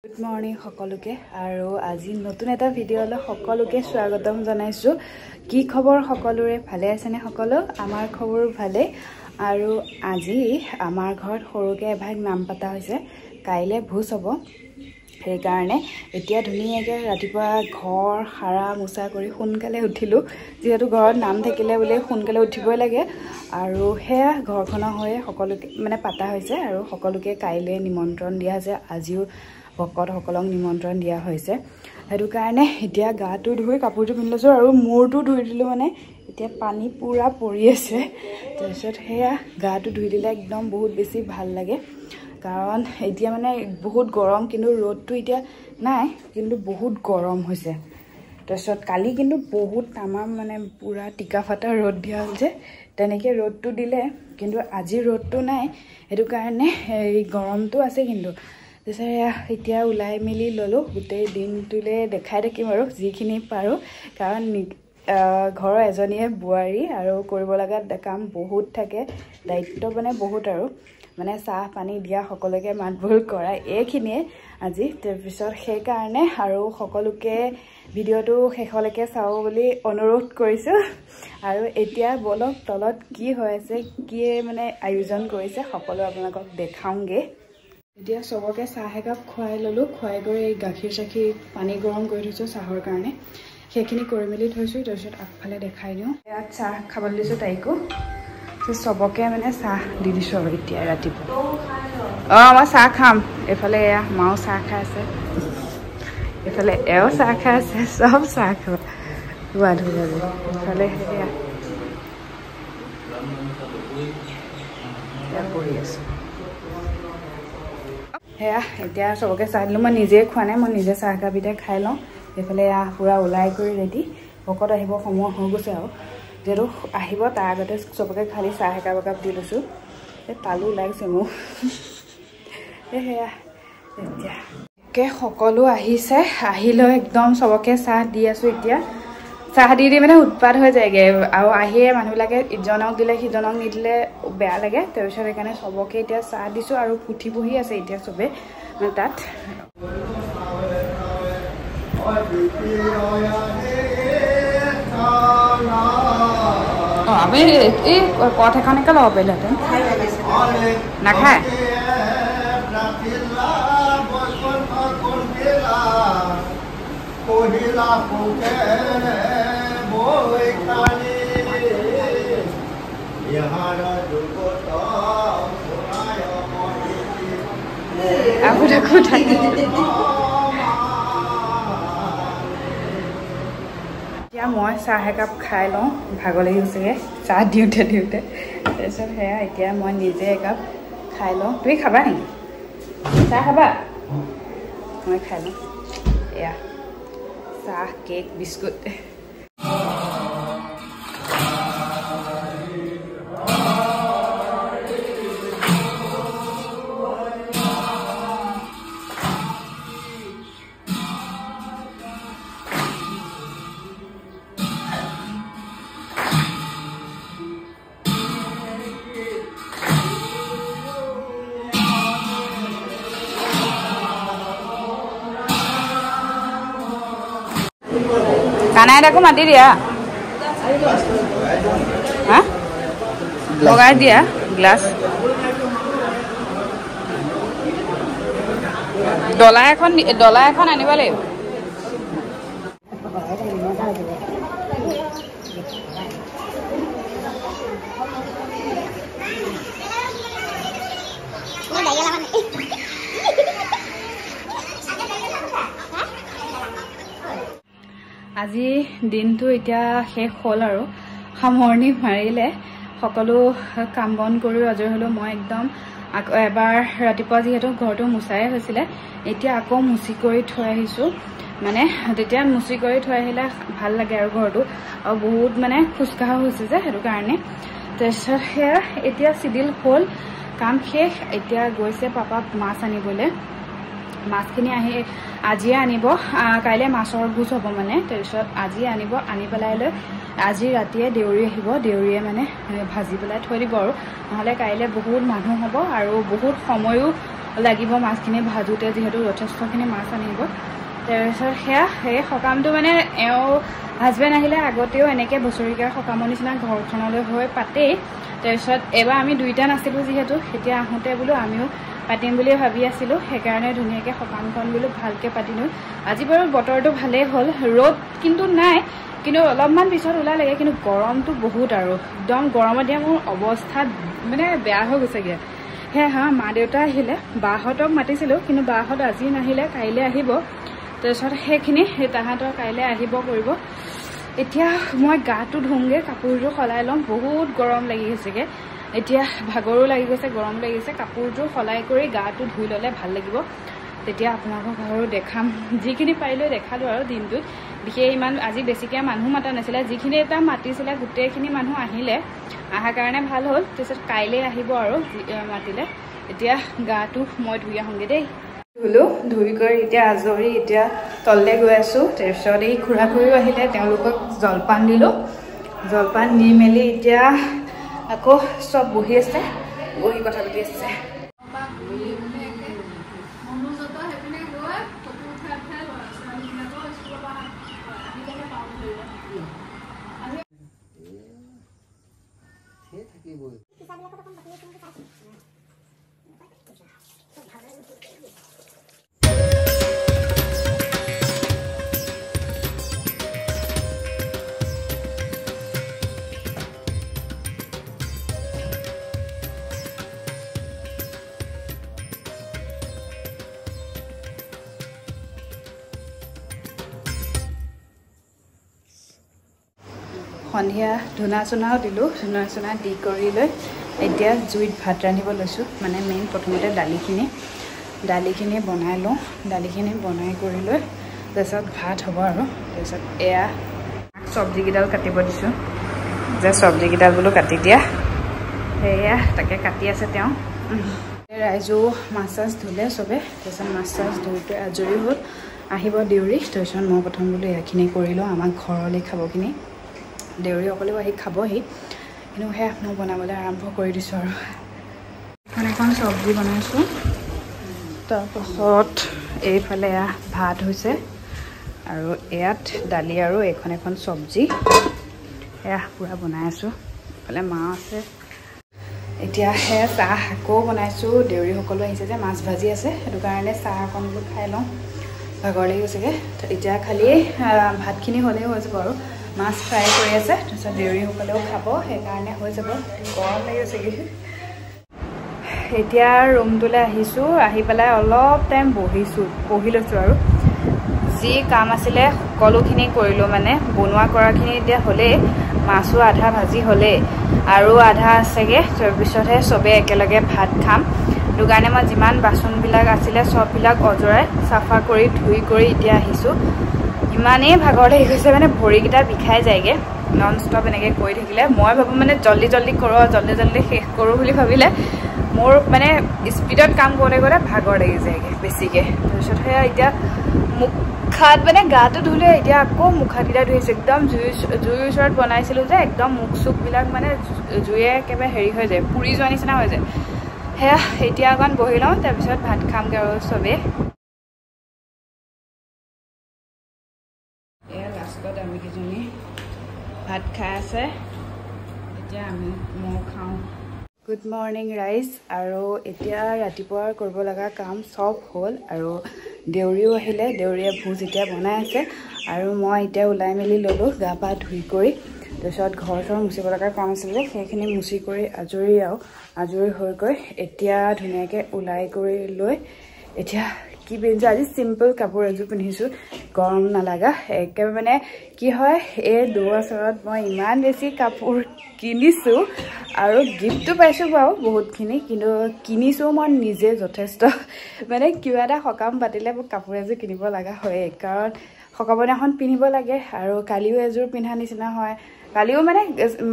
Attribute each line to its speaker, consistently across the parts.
Speaker 1: Good morning সকলোকে আৰু আজি নতুন এটা ভিডিঅ'লৈ সকলোকে স্বাগতম জনাইছো। কি খবৰ সকলোৰে, ভালে আছেনে সকলো? আমাৰ খবৰ ভালে। আৰু আজি আমাৰ ঘৰত সৰুকে এভাগ নাম পাতা হৈছে, কাইলে ভোজ হ'ব। সেইকাৰণে এতিয়া ধুনীয়াকৈ ৰাতিপুৱা ঘৰ সাৰা মোচা কৰি সোনকালে উঠিলোঁ, যিহেতু ঘৰত নাম থাকিলে বোলে সোনকালে উঠিবই লাগে। আৰু সেয়া ঘৰখনৰ হৈ সকলোকে মানে পাতা হৈছে আৰু সকলোকে কাইলৈ নিমন্ত্ৰণ দিয়া হৈছে। আজিও ভকতসকলক নিমন্ত্ৰণ দিয়া হৈছে। সেইটো কাৰণে এতিয়া গাটো ধুই কাপোৰটো পিন্ধি লৈছোঁ আৰু মূৰটো ধুই দিলোঁ, মানে এতিয়া পানী পূৰা পৰি আছে। তাৰপিছত সেয়া গাটো ধুই দিলে একদম বহুত বেছি ভাল লাগে, কাৰণ এতিয়া মানে বহুত গৰম, কিন্তু ৰ'দটো এতিয়া নাই, কিন্তু বহুত গৰম হৈছে। তাৰপিছত কালি কিন্তু বহুত আমাৰ মানে পূৰা টিকা ফটা ৰ'দ দিয়া হ'ল যে, তেনেকৈ ৰ'দটো দিলে, কিন্তু আজি ৰ'দটো নাই। সেইটো কাৰণে এই গৰমটো আছে। কিন্তু তাৰপিছত এতিয়া ওলাই মেলি ল'লোঁ, গোটেই দিনটোলৈ দেখাই থাকিম আৰু যিখিনি পাৰোঁ, কাৰণ ঘৰৰ এজনীয়ে বোৱাৰী আৰু কৰিব লগা কাম বহুত থাকে, দায়িত্ব মানে বহুত আৰু মানে চাহ পানী দিয়া, সকলোকে মাতবোল কৰা, এইখিনিয়ে আজি। তাৰপিছত সেইকাৰণে আৰু সকলোকে ভিডিঅ'টো শেষলৈকে চাওঁ বুলি অনুৰোধ কৰিছোঁ। আৰু এতিয়া বলক তলত কি হৈ আছে, কি মানে আয়োজন কৰিছে, সকলো আপোনালোকক দেখাওঁগৈ। এতিয়া চবকে চাহ একাপ খুৱাই ল'লোঁ, খুৱাই কৰি গাখীৰ চাখীৰ পানী গৰম কৰি থৈছোঁ চাহৰ কাৰণে, সেইখিনি কৰি মেলি থৈছোঁ। তাৰপিছত আগফালে দেখাই দিওঁ, ইয়াত চাহ খাবলৈ দিছোঁ তাইকো। চবকে মানে চাহ দি দিছোঁ আৰু এতিয়া ৰাতিপুৱা। মই চাহ খাম। এইফালে এয়া মাও চাহ খাই আছে, এইফালে এও চাহ খাই আছে, চব চাহ খাব ধুৱাধু যাবি। এইফালে সেয়া বহি আছোঁ। সেয়া এতিয়া চবকে চাহ দিলোঁ, মই নিজে খোৱা নাই, মই নিজে চাহ একাপ এতিয়া খাই লওঁ। এইফালে পূৰা ওলাই কৰি ৰেডি, ভকত আহিব সময় হৈ গৈছে আৰু যিহেতু আহিব তাৰ আগতে চবকে খালি চাহ একাপ দি লৈছোঁ। এই তালু ওলাই গৈছে মোৰ। সেয়া এতিয়া সকলো আহিছে, আহিলৈ একদম চবকে চাহ দি আছোঁ। এতিয়া চাহ দি মানে উৎপাত হৈ যায়গৈ, আৰু আহিয়ে মানুহবিলাকে ইজনক দিলে সিজনক নিদিলে বেয়া লাগে। তাৰপিছত সেইকাৰণে চবকে এতিয়া চাহ দিছোঁ আৰু পুঠি পঢ়ি আছে এতিয়া চবে মানে তাত। আমি এই কঠ এখনকে ল'ব পাৰিলোহেঁতেন, নাখায়। এতিয়া মই চাহ একাপ খাই লওঁ, ভাগৰ লাগি গৈছেগৈ চাহ দিওঁতে। তাৰপিছত সেয়া এতিয়া মই নিজে একাপ খাই লওঁ। তুমি খাবা নেকি চাহ? খাবা? মই খাই লওঁ। এয়া চাহ, কেক, বিস্কুট। কানাই তাকো মাতি দিয়া, হা লগাই দিয়া গ্লাছ। ডলা এখন আনিব লাগিব। আজি দিনটো এতিয়া শেষ হ'ল আৰু সামৰণি মাৰিলে, সকলো কাম বন কৰি আজৰি হ'লোঁ। মই একদম আকৌ এবাৰ ৰাতিপুৱা যিহেতু ঘৰটো মোচাই হৈছিলে, এতিয়া আকৌ মুচি কৰি থৈ আহিছোঁ। মানে তেতিয়া মুচি কৰি থৈ আহিলে ভাল লাগে আৰু ঘৰটো, আৰু বহুত মানে খোজকঢ়া হৈছে যে, সেইটো কাৰণে। তাৰপিছত সেয়া এতিয়া চিডিল হ'ল, কাম শেষ। এতিয়া গৈছে পাপাক মাছ আনিবলৈ। মাছখিনি আজিয়ে আনিব, কাইলৈ মাছৰ ভোজ হ'ব মানে। তাৰপিছত আজি আনিব, আনি পেলাই লৈ আজি ৰাতিয়ে দেউৰী আহিব, দেউৰীয়ে মানে ভাজি পেলাই থৈ দিব আৰু নহ'লে কাইলৈ বহুত মানুহ হ'ব আৰু বহুত সময়ো লাগিব মাছখিনি ভাজোতে যিহেতু যথেষ্টখিনি মাছ আনিব তাৰপিছত সেয়া সেই সকামটো মানে এওঁ হাজবেণ্ড আহিলে আগতেও এনেকৈ বছৰেকীয়া সকামৰ নিচিনা ঘৰখনলৈ হৈ পাতেই তাৰপিছত এবাৰ আমি দুইটা নাছিলোঁ যিহেতু এতিয়া আহোঁতে বোলো আমিও পাতিম বুলি ভাবি আছিলোঁ সেইকাৰণে ধুনীয়াকৈ সকামখন বোলো ভালকৈ পাতিলোঁ আজি বাৰু বতৰটো ভালেই হ'ল ৰ'দ কিন্তু নাই কিন্তু অলপমান পিছত ওলালেগৈ কিন্তু গৰমটো বহুত আৰু একদম গৰমত দিয়া মোৰ অৱস্থা মানে বেয়া হৈ গৈছেগৈ সেয়া মা দেউতা আহিলে বাহঁতক মাতিছিলোঁ কিন্তু বাহঁত আজি নাহিলে কাইলৈ আহিব তাৰপিছত সেইখিনি তাহাঁতৰ কাইলৈ আহিব কৰিব এতিয়া মই গাটো ধুওঁগৈ কাপোৰযোৰ সলাই ল'ম বহুত গৰম লাগি গৈছেগৈ এতিয়া ভাগৰো লাগি গৈছে গৰম লাগিছে কাপোৰযোৰ সলাই কৰি গাটো ধুই ল'লে ভাল লাগিব তেতিয়া আপোনালোকক ঘৰো দেখাম যিখিনি পাৰিলোঁ দেখালোঁ আৰু দিনটোত বিশেষ ইমান আজি বেছিকৈ মানুহ মাতা নাছিলে যিখিনি এটা মাতিছিলে গোটেইখিনি মানুহ আহিলে অহাৰ কাৰণে ভাল হ'ল তাৰপিছত কাইলৈ আহিব আৰু মাতিলে এতিয়া গাটো মই ধুই আহোঁগৈ দেই ধুলোঁ ধুই কৰি এতিয়া আজৰি এতিয়া তললৈ গৈ আছোঁ তাৰপিছত এই খুৰা খুৰীও আহিলে তেওঁলোকক জলপান দিলোঁ জলপান দি মেলি এতিয়া আকৌ চব বহি আছে বহি কথা পাতি আছে সন্ধিয়া ধূনা চুনাও দিলোঁ ধূনা চুনা দি কৰি লৈ এতিয়া জুইত ভাত ৰান্ধিব লৈছোঁ মানে মেইন প্ৰথমতে দালিখিনি বনাই লওঁ দালিখিনি বনাই কৰি লৈ তাৰপিছত ভাত হ'ব আৰু তাৰপিছত এয়া চব্জিকেইডাল কাটিব দিছোঁ যে চব্জিকেইডাল বোলো কাটি দিয়া সেয়া তাকে কাটি আছে তেওঁ ৰাইজো মাছ চাছ ধুলে চবে তাৰপিছত মাছ চাছ ধুই কৰি আজৰি হ'ল আহিব দেউৰী তাৰপিছত মই প্ৰথম বোলো এয়াখিনি কৰি লওঁ আমাক ঘৰলৈ খাবখিনি দেউৰীসকলেও আহি খাবহি কিন্তু সেয়া মই বনাবলৈ আৰম্ভ কৰি দিছোঁ আৰু এখন চব্জি বনাইছোঁ তাৰপাছত এইফালে এয়া ভাত হৈছে আৰু ইয়াত দালি আৰু এখন চব্জি এয়া পূৰা বনাই আছোঁ এইফালে মা আছে এতিয়া সেয়া চাহ আকৌ বনাইছোঁ দেউৰীসকলো আহিছে যে মাছ ভাজি আছে সেইটো কাৰণে চাহ অকণ বোলো খাই লওঁ ভাগৰ লাগি গৈছেগৈ এতিয়া খালি ভাতখিনি হ'লেই হৈ যাব আৰু মাছ ফ্ৰাই কৰি আছে তাৰপিছত দেউৰীসকলেও খাব সেইকাৰণে হৈ যাব গৰম লাগি গৈছেগৈ এতিয়া ৰুমটোলৈ আহিছোঁ আহি পেলাই অলপ টাইম বহি লৈছোঁ আৰু যি কাম আছিলে সকলোখিনি কৰিলোঁ মানে বনোৱা কৰাখিনি এতিয়া হ'লেই মাছো আধা ভাজি হ'লেই আৰু আধা আছেগৈ তাৰপিছতহে চবেই একেলগে ভাত খাম সেইটো কাৰণে মই যিমান বাচনবিলাক আছিলে চববিলাক অজৰাই চাফা কৰি ধুই কৰি এতিয়া আহিছোঁ ইমানেই ভাগৰ লাগি গৈছে মানে ভৰিকেইটা বিষাই যায়গৈ নন ষ্টপ এনেকৈ কৰি থাকিলে মই ভাবোঁ মানে জল্দি কৰোঁ জল্দি শেষ কৰোঁ বুলি ভাবিলে মোৰ মানে স্পীডত কাম কৰোঁতে ভাগৰ লাগি যায়গৈ বেছিকৈ তাৰপিছত সেয়া এতিয়া মুখ হাত মানে গাটো ধুলে এতিয়া আকৌ মুখ হাতকেইটা ধুইছোঁ একদম জুইৰ ওচৰত বনাইছিলোঁ যে একদম মুখ চুখবিলাক মানে জুয়ে একেবাৰে হেৰি হৈ যায় পুৰি যোৱা নিচিনা হৈ যায় সেয়া এতিয়া অকণ বহি লওঁ তাৰপিছত ভাত খামগৈ আৰু চবেই লাষ্টত আমি কেইজনী ভাত খাই আছে এতিয়া মই খাওঁ গুড মৰ্ণিং ৰাইজ আৰু এতিয়া ৰাতিপুৱাৰ কৰিব লগা কাম চব হ'ল আৰু দেউৰীও আহিলে দেউৰীয়ে ভোজ এতিয়া বনাই আছে আৰু মই এতিয়া ওলাই মেলি ল'লোঁ গা পা ধুই কৰি তাৰপিছত ঘৰ চৰ মুচিব লগা কাম আছিলে সেইখিনি মুচি কৰি আজৰি হৈ গৈ এতিয়া ধুনীয়াকৈ ওলাই কৰি লৈ এতিয়া কি পিন্ধিছোঁ আজি চিম্পল কাপোৰ এযোৰ পিন্ধিছোঁ গৰম নালাগা একেবাৰে মানে কি হয় এই 2 বছৰত মই ইমান বেছি কাপোৰ কিনিছোঁ আৰু গিফ্টটো পাইছোঁ বাৰু বহুতখিনি কিন্তু কিনিছোঁ মই নিজে যথেষ্ট মানে কিবা এটা সকাম পাতিলে মোক কাপোৰ এযোৰ কিনিব লগা হয় কাৰণ সকামৰ দিনাখন পিন্ধিব লাগে আৰু কালিও এযোৰ পিন্ধা নিচিনা হয় কালিও মানে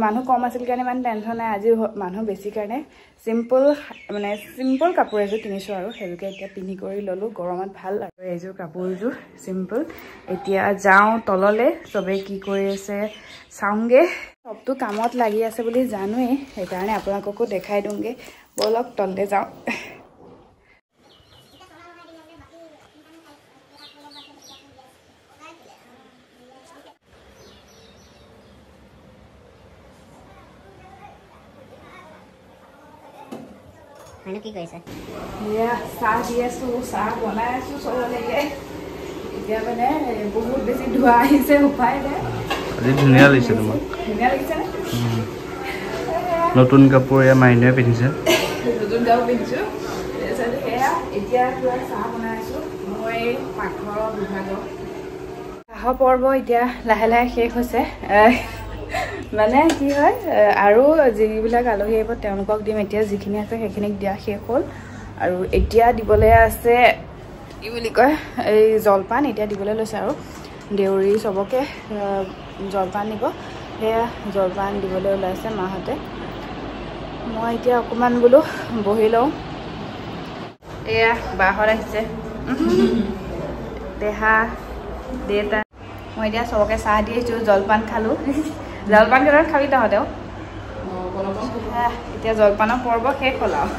Speaker 1: মানুহ কম আছিল কাৰণে ইমান টেনশ্যন নাই আজি মানুহ বেছি কাৰণে চিম্পল কাপোৰ এযোৰ কিনিছোঁ আৰু সেইযোৰকে এতিয়া পিন্ধি কৰি ল'লোঁ গৰমত ভাল আৰু এইযোৰ কাপোৰযোৰ চিম্পল এতিয়া যাওঁ তললৈ চবেই কি কৰি আছে চাওঁগৈ সবটো কামত লাগি আছে বুলি জানোৱেই সেইকাৰণে আপোনালোককো দেখাই দিওঁগৈ ব'লক তললৈ যাওঁ
Speaker 2: মানে কি কৈছে
Speaker 1: ইয়া চাহ দি আছো চাহ বনাই আছো চবলৈকে এতিয়া মানে বহুত বেছি ধোৱা আহিছে উপায় নাই
Speaker 3: আজি ধুনীয়া লাগিছে তোমাক
Speaker 1: ধুনীয়া লাগিছে নে
Speaker 3: নতুন কাপোৰ এয়া মাইনুৱে পিন্ধিছে
Speaker 1: নতুন কাপোৰ পিন্ধিছো এয়া এতিয়া পুৰা চাহ বনাই আছো মই পাকঘৰৰ বিভাগৰ চাহৰ পৰ্ব এতিয়া লাহে লাহে শেষ হৈছে মানে কি হয় আৰু যিবিলাক আলহী আহিব তেওঁলোকক দিম এতিয়া যিখিনি আছে সেইখিনিক দিয়া শেষ হ'ল আৰু এতিয়া দিবলৈ আছে কি বুলি কয় এই জলপান এতিয়া দিবলৈ লৈছে আৰু দেউৰী চবকে জলপান দিব সেয়া জলপান দিবলৈ ওলাইছে মাহঁতে মই এতিয়া অকণমান বোলো বহি লওঁ এয়া বাহঁত আহিছে দেহা দেউতা মই এতিয়া চবকে চাহ দি আহিছোঁ জলপান খালোঁ জলপান কেইটামান খাবি তহঁতেও এতিয়া জলপানৰ পৰ্ব শেষ হ'ল আৰু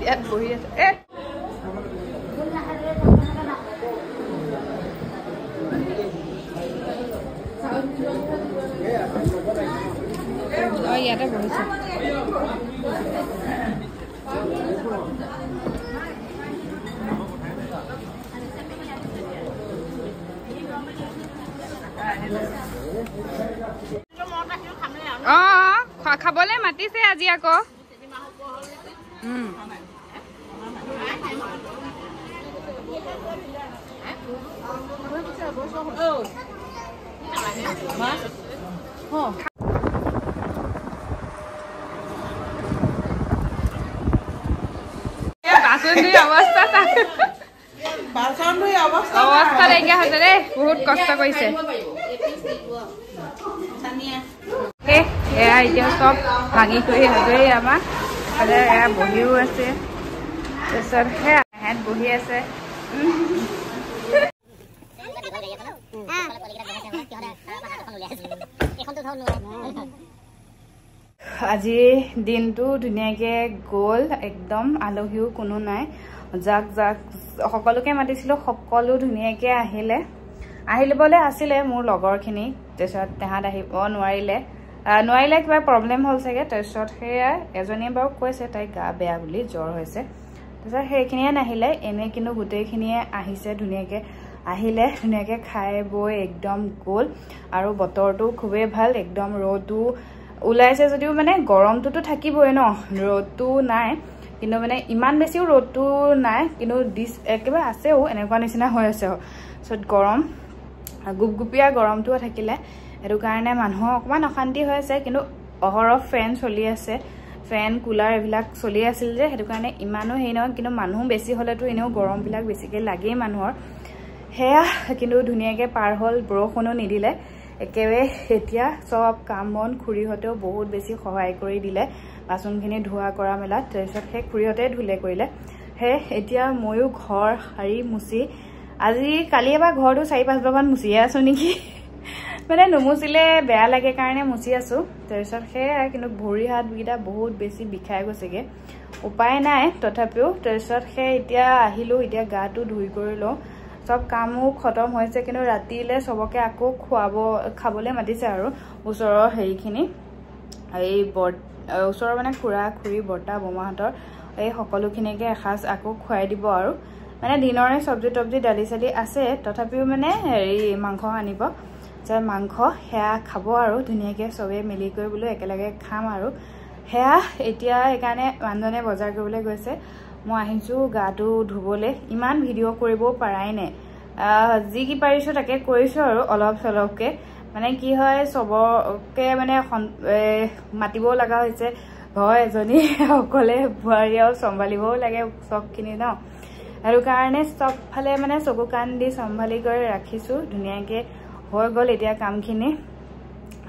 Speaker 1: ইয়াত বহি আছে ইয়াতে বহিছে খাবলৈ মাতিছে আজি আকৌ অৱস্থা নাইকিয়া হৈছে দেই বহুত কষ্ট কৰিছে এয়া এতিয়া চব ভাঙি কৰি আজৰি আমাৰ এয়া বহিও আছে তাৰপিছত সেয়া হেঁত বহি আছে আজি দিনটো ধুনীয়াকৈ গ'ল একদম আলহীও কোনো নাই যাক যাক সকলোকে মাতিছিলোঁ সকলো ধুনীয়াকৈ আহিবলৈ আছিলে মোৰ লগৰখিনি তাৰপিছত তাহাঁত আহিব নোৱাৰিলে কিবা প্ৰব্লেম হ'ল চাগে তাৰপিছত সেয়া এজনীয়ে বাৰু কৈছে তাইৰ গা বেয়া বুলি জ্বৰ হৈছে তাৰপিছত সেইখিনিয়ে নাহিলে এনেই কিন্তু গোটেইখিনিয়ে আহিছে ধুনীয়াকৈ খাই বৈ একদম গ'ল আৰু বতৰটো খুবেই ভাল একদম ৰ'দো ওলাইছে যদিও মানে গৰমটোতো থাকিবই ন ৰ'দটো নাই কিন্তু মানে ইমান বেছিও ৰ'দটো নাই কিন্তু একেবাৰে আছেও এনেকুৱা নিচিনা হৈ আছে তাৰপিছত গৰম গুপগুপীয়া গৰমটোও থাকিলে সেইটো কাৰণে মানুহৰ অকণমান অশান্তি হৈ আছে কিন্তু অহৰহ ফেন চলি আছে ফেন কুলাৰ এইবিলাক চলি আছিল যে সেইটো কাৰণে ইমানো হেৰি নহয় কিন্তু মানুহ বেছি হ'লেতো এনেও গৰমবিলাক বেছিকৈ লাগেই মানুহৰ সেয়া কিন্তু ধুনীয়াকৈ পাৰ হ'ল বৰষুণো নিদিলে একেবাৰে এতিয়া চব কাম বন খুৰীহঁতেও বহুত বেছি সহায় কৰি দিলে বাচনখিনি ধোৱা কৰা মেলাত তাৰপিছত সেই খুৰীহঁতে ধুলে কৰিলে এতিয়া ময়ো ঘৰ সাৰি মুচি কালি এবাৰ ঘৰটো 4-5বাৰমান মুচিয়ে আছোঁ নেকি মানে নুমুচিলে বেয়া লাগে কাৰণে মুচি আছোঁ তাৰপিছত সেয়াই কিন্তু ভৰি হাতকেইটা বহুত বেছি বিষাই গৈছেগৈ উপায় নাই তথাপিও তাৰপিছত এতিয়া আহিলোঁ এতিয়া গাটো ধুই কৰি লওঁ চব কামো খতম হৈছে কিন্তু ৰাতিলৈ চবকে আকৌ খাবলৈ মাতিছে আৰু ওচৰৰ হেৰিখিনি এই ওচৰৰ মানে খুৰা খুৰী বৰ্তা বমাহঁতৰ এই সকলোখিনিকে এসাঁজ আকৌ খুৱাই দিব আৰু মানে দিনৰে চব্জি তব্জি দালি চালি আছে তথাপিও মানে হেৰি মাংস আনিব যে মাংস সেয়া খাব আৰু ধুনীয়াকৈ চবেই মিলি কৰি বোলো একেলগে খাম আৰু সেয়া এতিয়া সেইকাৰণে মানুহজনে বজাৰ কৰিবলৈ গৈছে মই আহিছোঁ গাটো ধুবলৈ ইমান ভিডিঅ' কৰিব পৰাই নাই যি কি পাৰিছোঁ তাকে কৰিছোঁ আৰু অলপ চলপকৈ মানে কি হয় চবকে মানে মাতিবও লগা হৈছে ঘৰ এজনী অকলে বোৱাৰী আৰু চম্ভালিবও লাগে চবখিনি ন আৰু কাৰণে চবফালে মানে চকু কাণ দি চম্ভালি কৰি ৰাখিছোঁ ধুনীয়াকৈ হৈ গ'ল এতিয়া কামখিনি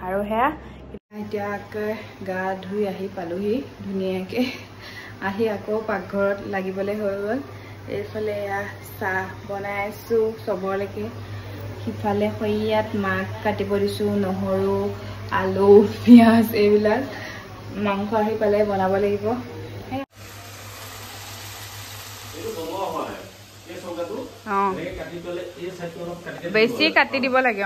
Speaker 1: আৰু সেয়া এতিয়া গা ধুই আহি পালোহি ধুনীয়াকৈ আহি আকৌ পাকঘৰত লাগিবলৈ হৈ গ'ল এইফালে এয়া চাহ বনাই আছোঁ চবলৈকে সিফালে সৰিয়াত মাক কাটিব দিছোঁ নহৰু আলু পিঁয়াজ এইবিলাক মাংস আহি পালে বনাব লাগিব বেছি কাটি দিব লাগে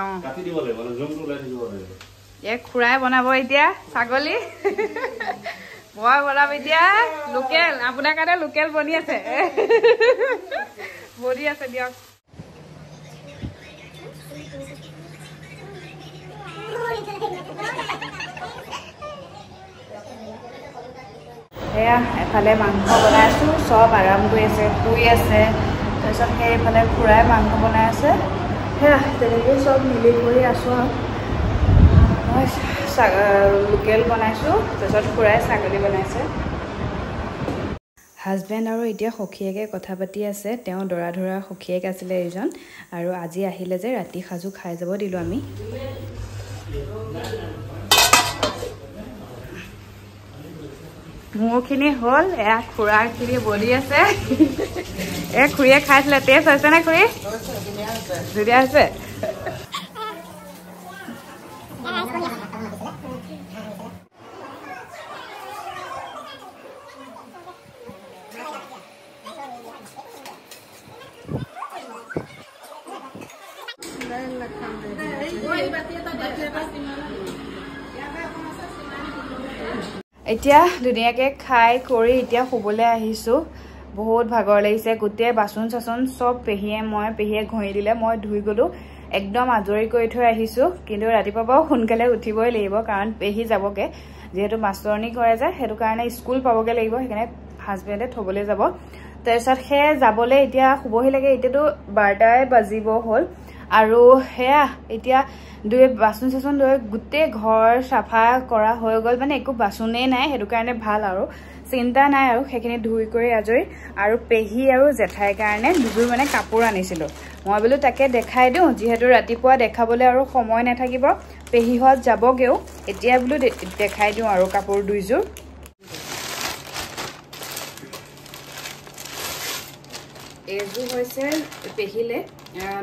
Speaker 1: খুৰাই বনাব এতিয়া ছাগলী মই বনাম এতিয়া লোকেল আপোনাৰ কাৰণে লোকেল বনি আছে দিয়ক সেয়া এফালে মাংস বনাই আছোঁ চব আৰাম কৰি আছে শুই আছে তাৰপিছত সেইফালে খুৰাই মাংস বনাই আছে সেয়া তেনেকৈ চব মিলি কৰি আছোঁ আৰু মই লোকেল বনাইছোঁ তাৰপিছত খুৰাই ছাগলী বনাইছে হাজবেণ্ড আৰু এতিয়া সখীয়েকে কথা পাতি আছে তেওঁ দৰা ধৰা সখীয়েক আছিলে এইজন আৰু আজি আহিলে যে ৰাতি সাজু খাই যাব দিলোঁ আমি মোৰখিনি হ'ল এয়া খুৰাখিনি বনি আছে খুৰীয়ে খাইছিলে টেষ্ট হৈছে নে খুৰী ধুনীয়া হৈছে এতিয়া ধুনীয়াকৈ খাই কৰি এতিয়া শুবলৈ আহিছোঁ বহুত ভাগৰ লাগিছে গোটেই বাচন চাচন চব পেহীয়ে ঘঁহি দিলে মই ধুই গ'লোঁ একদম আজৰি কৰি থৈ আহিছোঁ কিন্তু ৰাতিপুৱা বাৰু সোনকালে উঠিবই লাগিব কাৰণ পেহী যাবগৈ যিহেতু মাষ্টৰণী কৰে যে সেইটো কাৰণে স্কুল পাবগৈ লাগিব সেইকাৰণে হাজবেণ্ডে থ'বলৈ যাব তাৰপিছত সেই যাবলৈ এতিয়া শুবহি লাগে এতিয়াতো 12টাই বাজিব হ'ল আৰু সেয়া এতিয়া বাচন চাচন ধুই গোটেই ঘৰ চাফা কৰা হৈ গ'ল মানে একো বাচনেই নাই সেইটো কাৰণে ভাল আৰু চিন্তা নাই আৰু সেইখিনি ধুই কৰি আজৰি আৰু পেহী আৰু জেঠাইৰ কাৰণে দুযোৰ মানে কাপোৰ আনিছিলোঁ মই বোলো তাকে দেখাই দিওঁ যিহেতু ৰাতিপুৱা দেখাবলৈ আৰু সময় নাথাকিব পেহীহঁত যাবগৈও এতিয়া বোলো দেখাই দিওঁ আৰু কাপোৰ দুইযোৰ এইযোৰ হৈছে পেহিলে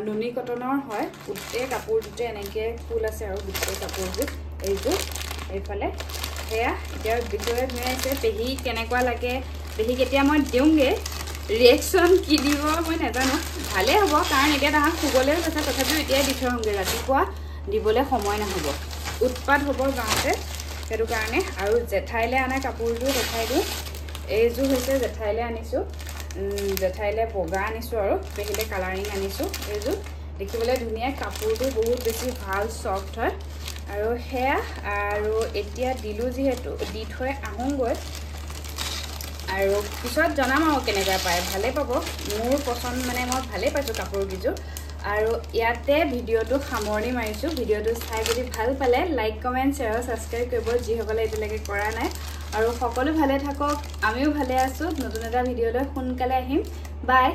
Speaker 1: নুনি কটনৰ হয় গোটেই কাপোৰটোতে এনেকৈ ফুল আছে আৰু গোটেই কাপোৰযোৰ এইযোৰ এইফালে সেয়া এতিয়া দেখিবলৈ ধুনীয়া হৈছে পেহী কেনেকুৱা লাগে পেহীক এতিয়া মই দিওঁগৈ ৰিয়েকশ্যন কি দিব মই নাজানো ভালেই হ'ব কাৰণ এতিয়া তাহাঁত শুবলৈও আছে তথাপিও এতিয়াই দি থৈ আহোঁগৈ ৰাতিপুৱা দিবলৈ সময় নহ'ব উৎপাত হ'ব যাওঁতে সেইটো কাৰণে আৰু জেঠাইলৈ অনা কাপোৰযোৰ দেখাই দিওঁ এইযোৰ হৈছে জেঠাইলৈ আনিছোঁ জেঠাইলৈ বগা আনিছোঁ আৰু পেহীলৈ কালাৰিং আনিছোঁ এইযোৰ দেখিবলৈ ধুনীয়া কাপোৰটো বহুত বেছি ভাল ছফ্ট হয় আৰু সেয়া আৰু এতিয়া দিলোঁ যিহেতু দি থৈ আহোঁগৈ আৰু পিছত জনাম আৰু কেনেকুৱা পায় ভালেই পাব মোৰ পচন্দ মানে মই ভালেই পাইছোঁ কাপোৰকেইযোৰ আৰু ইয়াতে ভিডিঅ'টো সামৰণি মাৰিছোঁ ভিডিঅ'টো চাই যদি ভাল পালে লাইক কমেণ্ট শ্বেয়াৰ আৰু ছাবস্ক্ৰাইব কৰিব যিসকলে এতিয়ালৈকে কৰা নাই আৰু সকলো ভালে থাকক আমিও ভালে আছোঁ নতুন এটা ভিডিঅ'লৈ সোনকালে আহিম বাই